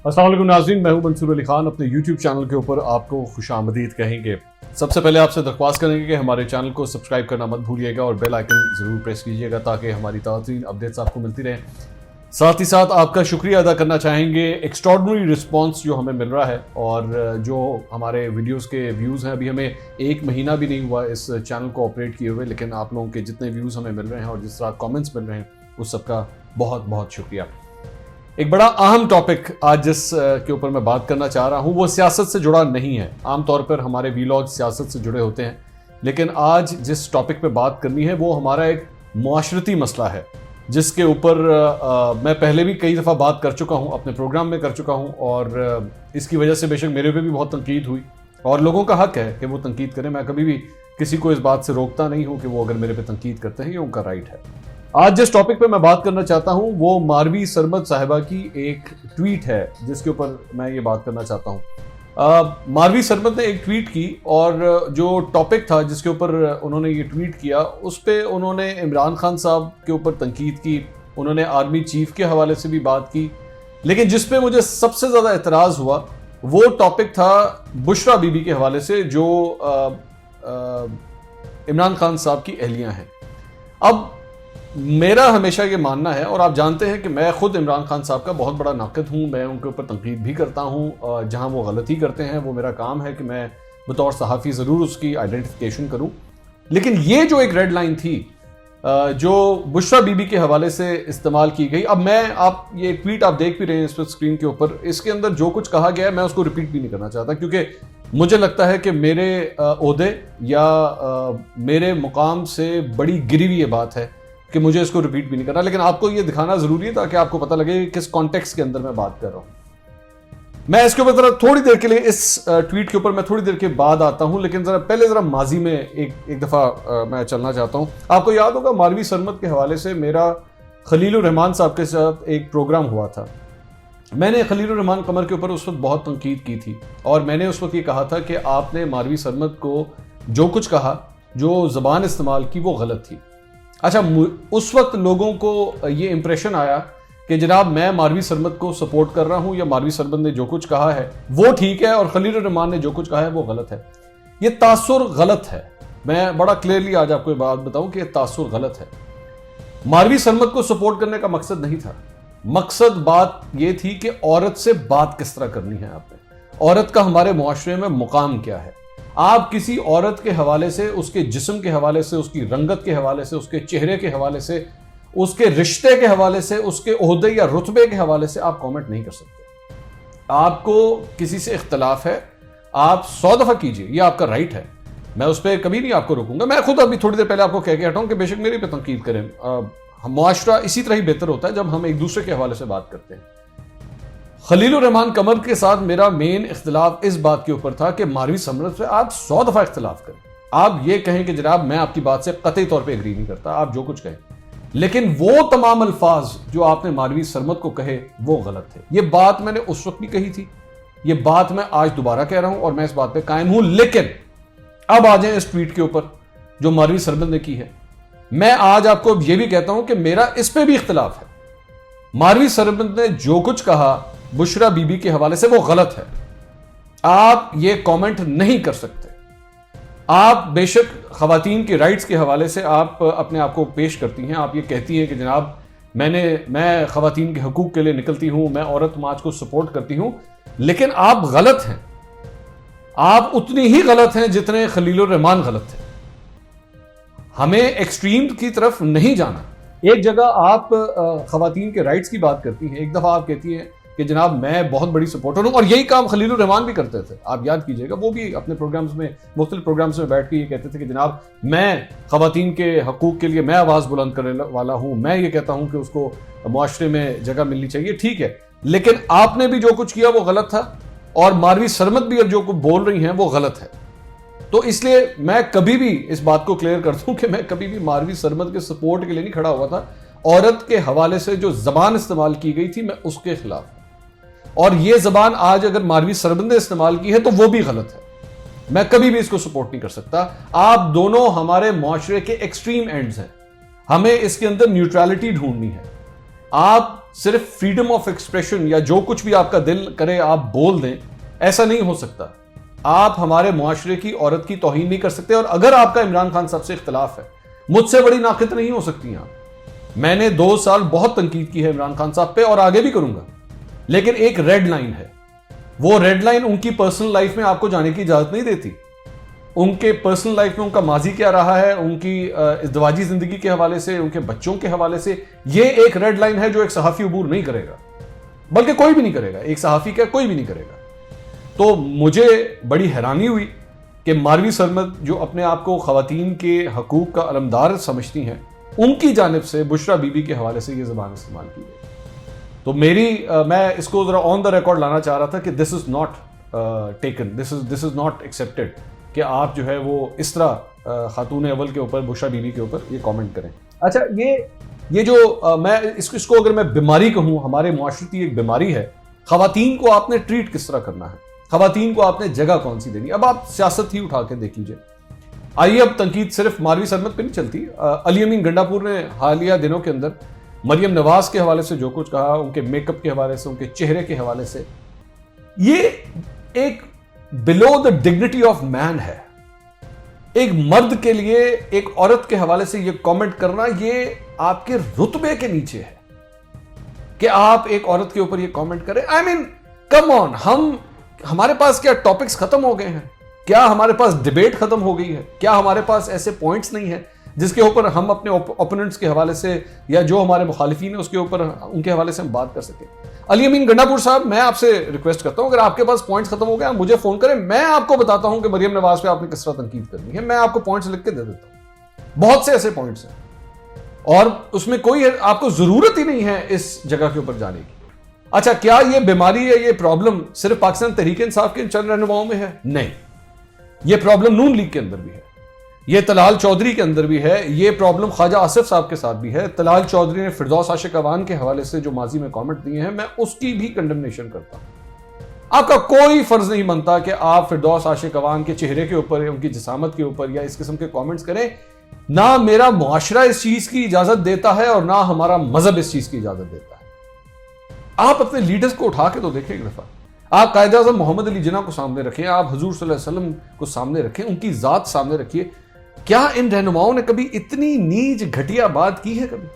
السلام علیکم ناظرین، میں ہوں منصور علی خان. اپنے یوٹیوب چینل کے اوپر آپ کو خوش آمدید کہیں گے. سب سے پہلے آپ سے درخواست کریں گے کہ ہمارے چینل کو سبسکرائب کرنا مت بھولیے گا اور بیل آئیکن ضرور پریس کیجیے گا تاکہ ہماری تازہ اپڈیٹس آپ کو ملتی رہیں. ساتھ ہی ساتھ آپ کا شکریہ ادا کرنا چاہیں گے ایکسٹراڈنری رسپانس جو ہمیں مل رہا ہے اور جو ہمارے ویڈیوز کے ویوز ہیں. ابھی ہمیں 1 مہینہ بھی نہیں ہوا اس چینل کو آپریٹ کیے ہوئے، لیکن آپ لوگوں کے جتنے ویوز ہمیں مل رہے ہیں اور جس طرح کامنٹس مل رہے ہیں اس سب کا بہت بہت شکریہ. ایک بڑا اہم ٹاپک آج جس کے اوپر میں بات کرنا چاہ رہا ہوں وہ سیاست سے جڑا نہیں ہے. عام طور پر ہمارے ویلاگ سیاست سے جڑے ہوتے ہیں، لیکن آج جس ٹاپک پہ بات کرنی ہے وہ ہمارا ایک معاشرتی مسئلہ ہے جس کے اوپر میں پہلے بھی کئی دفعہ بات کر چکا ہوں، اپنے پروگرام میں کر چکا ہوں، اور اس کی وجہ سے بے شک میرے پہ بھی بہت تنقید ہوئی اور لوگوں کا حق ہے کہ وہ تنقید کریں. میں کبھی بھی کسی کو اس بات سے روکتا نہیں ہوں کہ وہ اگر میرے پہ تنقید کرتے ہیں یہ ان کا رائٹ ہے. آج جس ٹاپک پہ میں بات کرنا چاہتا ہوں وہ ماروی سرمد صاحبہ کی ایک ٹویٹ ہے جس کے اوپر میں یہ بات کرنا چاہتا ہوں. ماروی سرمد نے ایک ٹویٹ کی اور جو ٹاپک تھا جس کے اوپر انہوں نے یہ ٹویٹ کیا اس پہ انہوں نے عمران خان صاحب کے اوپر تنقید کی، انہوں نے آرمی چیف کے حوالے سے بھی بات کی، لیکن جس پہ مجھے سب سے زیادہ اعتراض ہوا وہ ٹاپک تھا بشرا بی بی کے حوالے سے جو عمران خان صاحب کی اہلیہ ہیں. اب میرا ہمیشہ یہ ماننا ہے، اور آپ جانتے ہیں کہ میں خود عمران خان صاحب کا بہت بڑا ناقد ہوں، میں ان کے اوپر تنقید بھی کرتا ہوں، جہاں وہ غلطی کرتے ہیں وہ میرا کام ہے کہ میں بطور صحافی ضرور اس کی آئیڈینٹیفیکیشن کروں. لیکن یہ جو ایک ریڈ لائن تھی جو بشرا بی بی کے حوالے سے استعمال کی گئی، اب میں یہ ٹویٹ آپ دیکھ بھی رہے ہیں اس پر اسکرین کے اوپر، اس کے اندر جو کچھ کہا گیا ہے میں اس کو ریپیٹ بھی نہیں کرنا چاہتا کیونکہ مجھے لگتا ہے کہ میرے عہدے یا میرے مقام سے بڑی گری ہوئی یہ بات ہے کہ مجھے اس کو ریپیٹ بھی نہیں کرنا. لیکن آپ کو یہ دکھانا ضروری ہے تاکہ آپ کو پتہ لگے کس کانٹیکسٹ کے اندر میں بات کر رہا ہوں. میں اس کے اوپر ذرا تھوڑی دیر کے لیے اس ٹویٹ کے اوپر میں تھوڑی دیر کے بعد آتا ہوں، لیکن پہلے ماضی میں ایک دفعہ میں چلنا چاہتا ہوں. آپ کو یاد ہوگا ماروی سرمد کے حوالے سے میرا خلیل الرحمان صاحب کے ساتھ ایک پروگرام ہوا تھا. میں نے خلیل الرحمان قمر کے اوپر اس وقت بہت تنقید کی تھی اور میں نے اس وقت یہ کہا تھا کہ آپ نے ماروی سرمد کو جو کچھ کہا، جو زبان استعمال کی وہ غلط تھی. اچھا، اس وقت لوگوں کو یہ امپریشن آیا کہ جناب میں ماروی سرمد کو سپورٹ کر رہا ہوں یا ماروی سرمد نے جو کچھ کہا ہے وہ ٹھیک ہے اور خلیل الرحمان نے جو کچھ کہا ہے وہ غلط ہے. یہ تاثر غلط ہے. میں بڑا کلیئرلی آج آپ کو یہ بات بتاؤں کہ یہ تاثر غلط ہے. ماروی سرمد کو سپورٹ کرنے کا مقصد نہیں تھا. مقصد بات یہ تھی کہ عورت سے بات کس طرح کرنی ہے. آپ نے عورت کا ہمارے معاشرے میں مقام کیا ہے. آپ کسی عورت کے حوالے سے، اس کے جسم کے حوالے سے، اس کی رنگت کے حوالے سے، اس کے چہرے کے حوالے سے، اس کے رشتے کے حوالے سے، اس کے عہدے یا رتبے کے حوالے سے آپ کامنٹ نہیں کر سکتے. آپ کو کسی سے اختلاف ہے، آپ 100 دفعہ کیجئے، یہ آپ کا رائٹ ہے. میں اس پہ کبھی نہیں آپ کو روکوں گا. میں خود ابھی تھوڑی دیر پہلے آپ کو کہہ کے ہٹاؤں کہ بے شک میرے پہ تنقید کریں. معاشرہ اسی طرح ہی بہتر ہوتا ہے جب ہم ایک دوسرے کے حوالے سے بات کرتے ہیں. خلیل الرحمان قمر کے ساتھ میرا مین اختلاف اس بات کے اوپر تھا کہ ماروی سرمد سے آپ 100 دفعہ اختلاف کریں. آپ یہ کہیں کہ جناب میں آپ کی بات سے قطعی طور پہ اگری نہیں کرتا، آپ جو کچھ کہیں، لیکن وہ تمام الفاظ جو آپ نے ماروی سرمد کو کہے وہ غلط تھے. یہ بات میں نے اس وقت بھی کہی تھی، یہ بات میں آج دوبارہ کہہ رہا ہوں اور میں اس بات پہ قائم ہوں. لیکن اب آ جائیں اس ٹویٹ کے اوپر جو ماروی سرمد نے کی ہے. میں آج آپ کو یہ بھی کہتا ہوں کہ میرا اس پہ بھی اختلاف ہے. ماروی سرمد نے جو کچھ کہا بشرا بی بی کے حوالے سے وہ غلط ہے. آپ یہ کامنٹ نہیں کر سکتے. آپ بے شک خواتین کے رائٹس کے حوالے سے آپ اپنے آپ کو پیش کرتی ہیں، آپ یہ کہتی ہیں کہ جناب میں خواتین کے حقوق کے لیے نکلتی ہوں، میں عورت مارچ کو سپورٹ کرتی ہوں، لیکن آپ غلط ہیں. آپ اتنی ہی غلط ہیں جتنے خلیل الرحمان غلط تھے. ہمیں ایکسٹریم کی طرف نہیں جانا. ایک جگہ آپ خواتین کے رائٹس کی بات کرتی ہیں، ایک دفعہ آپ کہتی ہیں کہ جناب میں بہت بڑی سپورٹر ہوں، اور یہی کام خلیل الرحمان بھی کرتے تھے. آپ یاد کیجئے گا، وہ بھی اپنے پروگرامز میں، مختلف پروگرامز میں بیٹھ کے یہ کہتے تھے کہ جناب میں خواتین کے حقوق کے لیے میں آواز بلند کرنے والا ہوں، میں یہ کہتا ہوں کہ اس کو معاشرے میں جگہ ملنی چاہیے. ٹھیک ہے، لیکن آپ نے بھی جو کچھ کیا وہ غلط تھا اور ماروی سرمد بھی اب جو کچھ بول رہی ہیں وہ غلط ہے. تو اس لیے میں کبھی بھی اس بات کو کلیئر کر دوں کہ میں کبھی بھی ماروی سرمد کے سپورٹ کے لیے نہیں کھڑا ہوا تھا. عورت کے حوالے سے جو زبان استعمال کی گئی تھی میں اس کے خلاف ہوں، اور یہ زبان آج اگر ماروی سرمد نے استعمال کی ہے تو وہ بھی غلط ہے. میں کبھی بھی اس کو سپورٹ نہیں کر سکتا. آپ دونوں ہمارے معاشرے کے ایکسٹریم اینڈز ہیں. ہمیں اس کے اندر نیوٹرلٹی ڈھونڈنی ہے. آپ صرف فریڈم آف ایکسپریشن یا جو کچھ بھی آپ کا دل کرے آپ بول دیں، ایسا نہیں ہو سکتا. آپ ہمارے معاشرے کی عورت کی توہین نہیں کر سکتے. اور اگر آپ کا عمران خان صاحب سے اختلاف ہے، مجھ سے بڑی ناقد نہیں ہو سکتی آپ. میں نے 2 سال بہت تنقید کی ہے عمران خان صاحب پہ اور آگے بھی کروں گا، لیکن ایک ریڈ لائن ہے. وہ ریڈ لائن ان کی پرسنل لائف میں آپ کو جانے کی اجازت نہیں دیتی. ان کے پرسنل لائف میں ان کا ماضی کیا رہا ہے، ان کی ازدواجی زندگی کے حوالے سے، ان کے بچوں کے حوالے سے، یہ ایک ریڈ لائن ہے جو ایک صحافی عبور نہیں کرے گا، بلکہ کوئی بھی نہیں کرے گا. ایک صحافی کا کوئی بھی نہیں کرے گا. تو مجھے بڑی حیرانی ہوئی کہ ماروی سرمد جو اپنے آپ کو خواتین کے حقوق کا علمدار سمجھتی ہیں، ان کی جانب سے بشرا بی بی کے حوالے سے یہ زبان استعمال کی گئی. تو میں اس کو ذرا آن دا ریکارڈ لانا چاہ رہا تھا کہ this is not taken, this is not accepted کہ آپ جو ہے وہ اس طرح خاتون اول کے اوپر، بشرا بی بی کے اوپر یہ کامنٹ کریں. اچھا، یہ جو میں اس کو اگر میں بیماری کہوں، ہمارے معاشرتی ایک بیماری ہے. خواتین کو آپ نے ٹریٹ کس طرح کرنا ہے، خواتین کو آپ نے جگہ کون سی دینی. اب آپ سیاست ہی اٹھا کے دیکھ لیجیے. آئیے اب تنقید صرف ماروی سرمد پہ نہیں چلتی. علی امین گنڈاپور نے حالیہ دنوں کے اندر مریم نواز کے حوالے سے جو کچھ کہا، ان کے میک اپ کے حوالے سے، ان کے چہرے کے حوالے سے، یہ ایک بلو دا ڈگنیٹی آف مین ہے. ایک مرد کے لیے ایک عورت کے حوالے سے یہ کامنٹ کرنا، یہ آپ کے رتبے کے نیچے ہے کہ آپ ایک عورت کے اوپر یہ کامنٹ کریں. آئی مین کم آن، ہمارے پاس کیا ٹاپکس ختم ہو گئے ہیں؟ کیا ہمارے پاس ڈیبیٹ ختم ہو گئی ہے؟ کیا ہمارے پاس ایسے پوائنٹس نہیں ہیں جس کے اوپر ہم اپنے اوپوننٹس کے حوالے سے یا جو ہمارے مخالفین ہیں اس کے اوپر ان کے حوالے سے ہم بات کر سکیں؟ علی امین گنڈاپور صاحب، میں آپ سے ریکویسٹ کرتا ہوں، اگر آپ کے پاس پوائنٹس ختم ہو گئے مجھے فون کریں، میں آپ کو بتاتا ہوں کہ مریم نواز پہ آپ نے کس طرح تنقید کرنی ہے. میں آپ کو پوائنٹس لکھ کے دے دیتا ہوں. بہت سے ایسے پوائنٹس ہیں اور اس میں کوئی آپ کو ضرورت ہی نہیں ہے اس جگہ کے اوپر جانے کی. اچھا، کیا یہ بیماری ہے، یہ پرابلم صرف پاکستان تحریک انصاف کے چند رہنماؤں میں ہے؟ نہیں، یہ پرابلم نون لیگ کے اندر بھی ہے، یہ طلال چودھری کے اندر بھی ہے، یہ پرابلم خواجہ آصف صاحب کے ساتھ بھی ہے. طلال چودھری نے فردوس عاشق اوان کے حوالے سے جو ماضی میں کامنٹ دیے ہیں، میں اس کی بھی کنڈمنیشن کرتا ہوں. آپ کا کوئی فرض نہیں بنتا کہ آپ فردوس عاشق اوان کے چہرے کے اوپر، ان کی جسامت کے اوپر یا اس قسم کے کامنٹس کریں. نہ میرا معاشرہ اس چیز کی اجازت دیتا ہے اور نہ ہمارا مذہب اس چیز کی اجازت دیتا ہے. آپ اپنے لیڈرز کو اٹھا کے تو دیکھیں ایک دفعہ. آپ قائد اعظم محمد علی جناح کو سامنے رکھیں، آپ حضور صلی اللہ علیہ وسلم کو سامنے رکھیں، ان کی ذات سامنے رکھیے. کیا ان رہنماؤں نے کبھی اتنی نیچ گھٹیا بات کی ہے؟ کبھی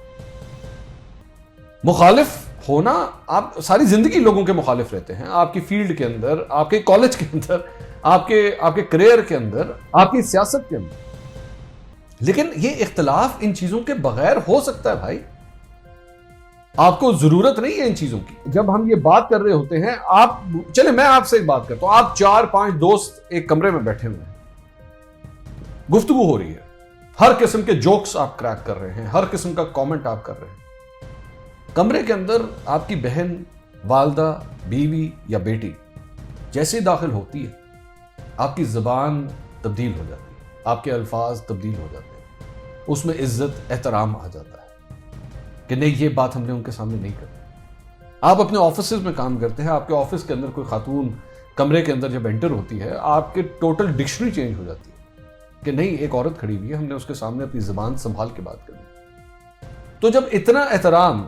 مخالف ہونا، آپ ساری زندگی لوگوں کے مخالف رہتے ہیں، آپ کی فیلڈ کے اندر، آپ کے کالج کے اندر، آپ کے کریئر کے اندر، آپ کی سیاست کے اندر. لیکن یہ اختلاف ان چیزوں کے بغیر ہو سکتا ہے بھائی. آپ کو ضرورت نہیں ہے ان چیزوں کی. جب ہم یہ بات کر رہے ہوتے ہیں، آپ چلے میں آپ سے ایک بات کرتا ہوں. آپ 4-5 دوست ایک کمرے میں بیٹھے ہوئے ہیں، گفتگو ہو رہی ہے، ہر قسم کے جوکس آپ کریک کر رہے ہیں، ہر قسم کا کامنٹ آپ کر رہے ہیں. کمرے کے اندر آپ کی بہن، والدہ، بیوی یا بیٹی جیسے داخل ہوتی ہے، آپ کی زبان تبدیل ہو جاتی ہے، آپ کے الفاظ تبدیل ہو جاتے ہیں، اس میں عزت، احترام آ جاتا ہے کہ نہیں، یہ بات ہم نے ان کے سامنے نہیں کرنی. آپ اپنے آفیسز میں کام کرتے ہیں، آپ کے آفس کے اندر کوئی خاتون کمرے کے اندر جب انٹر ہوتی ہے، آپ کے ٹوٹل ڈکشنری چینج ہو جاتی ہے کہ نہیں، ایک عورت کھڑی ہوئی ہے، ہم نے اس کے سامنے اپنی زبان سنبھال کے بات کرنی. تو جب اتنا احترام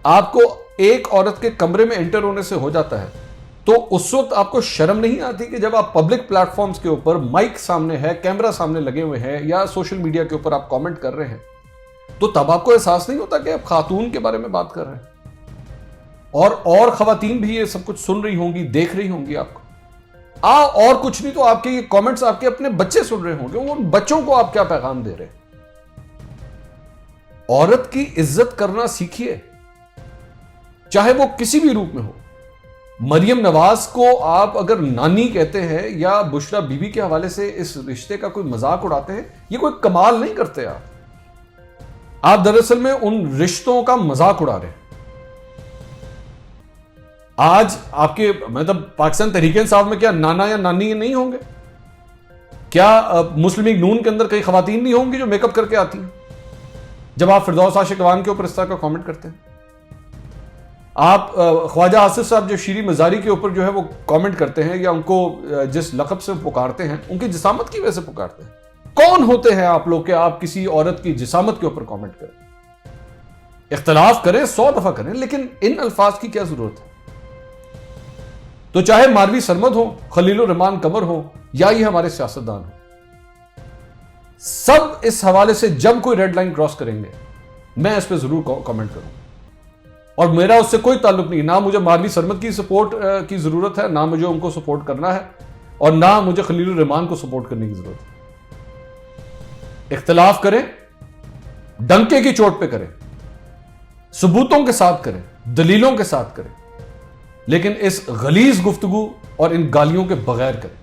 آپ کو ایک عورت کے کمرے میں انٹر ہونے سے ہو جاتا ہے، تو اس وقت آپ کو شرم نہیں آتی کہ جب آپ پبلک پلیٹ فارمز کے اوپر مائک سامنے ہے، کیمرہ سامنے لگے ہوئے ہیں، یا سوشل میڈیا کے اوپر آپ کامنٹ کر رہے ہیں، تو تب آپ کو احساس نہیں ہوتا کہ آپ خاتون کے بارے میں بات کر رہے ہیں؟ اور خواتین بھی یہ سب کچھ سن رہی ہوں گی، دیکھ رہی ہوں گی آپ کو. اور کچھ نہیں تو آپ کے یہ کامنٹس آپ کے اپنے بچے سن رہے ہوں گے. ان بچوں کو آپ کیا پیغام دے رہے ہیں؟ عورت کی عزت کرنا سیکھیے، چاہے وہ کسی بھی روپ میں ہو. مریم نواز کو آپ اگر نانی کہتے ہیں یا بشرا بی بی کے حوالے سے اس رشتے کا کوئی مذاق اڑاتے ہیں، یہ کوئی کمال نہیں کرتے. آپ دراصل میں ان رشتوں کا مذاق اڑا رہے ہیں. آج آپ کے مطلب پاکستان تحریک انصاف میں کیا نانا یا نانی نہیں ہوں گے؟ کیا مسلم لیگ نون کے اندر کئی خواتین نہیں ہوں گی جو میک اپ کر کے آتی ہیں جب آپ فردوس عاشق اوان کے اوپر اس طرح کا کامنٹ کرتے ہیں؟ آپ خواجہ آصف صاحب جو شیریں مزاری کے اوپر جو ہے وہ کامنٹ کرتے ہیں یا ان کو جس لقب سے پکارتے ہیں، ان کی جسامت کی وجہ سے پکارتے ہیں. کون ہوتے ہیں آپ لوگ کہ آپ کسی عورت کی جسامت کے اوپر کامنٹ کریں؟ اختلاف کریں 100 دفعہ کریں، لیکن ان الفاظ کی کیا ضرورت ہے؟ تو چاہے ماروی سرمد ہو، خلیل الرحمان قمر ہو، یا یہ ہمارے سیاستدان ہو، سب اس حوالے سے جب کوئی ریڈ لائن کراس کریں گے میں اس پہ ضرور کامنٹ کروں، اور میرا اس سے کوئی تعلق نہیں، نہ مجھے ماروی سرمد کی سپورٹ کی ضرورت ہے، نہ مجھے ان کو سپورٹ کرنا ہے، اور نہ مجھے خلیل الرحمان کو سپورٹ کرنے کی ضرورت ہے۔ اختلاف کریں، ڈنکے کی چوٹ پہ کریں، ثبوتوں کے ساتھ کریں، دلیلوں کے ساتھ کریں، لیکن اس غلیظ گفتگو اور ان گالیوں کے بغیر کریں۔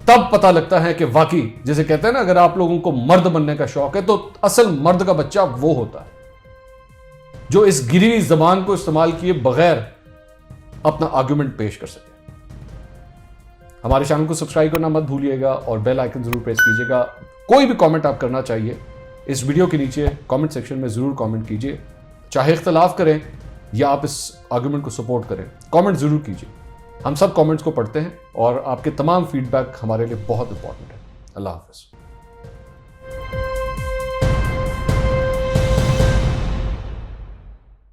تب پتہ لگتا ہے کہ واقعی جیسے کہتے ہیں نا، اگر آپ لوگوں کو مرد بننے کا شوق ہے تو اصل مرد کا بچہ وہ ہوتا ہے جو اس گری ہوئی زبان کو استعمال کیے بغیر اپنا آرگومنٹ پیش کر سکے۔ ہمارے چینل کو سبسکرائب کرنا مت بھولیے گا اور بیل آئیکن ضرور پریس کیجیے گا۔ کوئی بھی کامنٹ آپ کرنا چاہیے اس ویڈیو کے نیچے کامنٹ سیکشن میں ضرور کامنٹ کیجیے، چاہے اختلاف کریں یا آپ اس آرگومنٹ کو سپورٹ کریں، کامنٹ ضرور کیجیے۔ ہم سب کامنٹس کو پڑھتے ہیں اور آپ کے تمام فیڈ بیک ہمارے لیے بہت امپورٹنٹ ہے۔ اللہ حافظ۔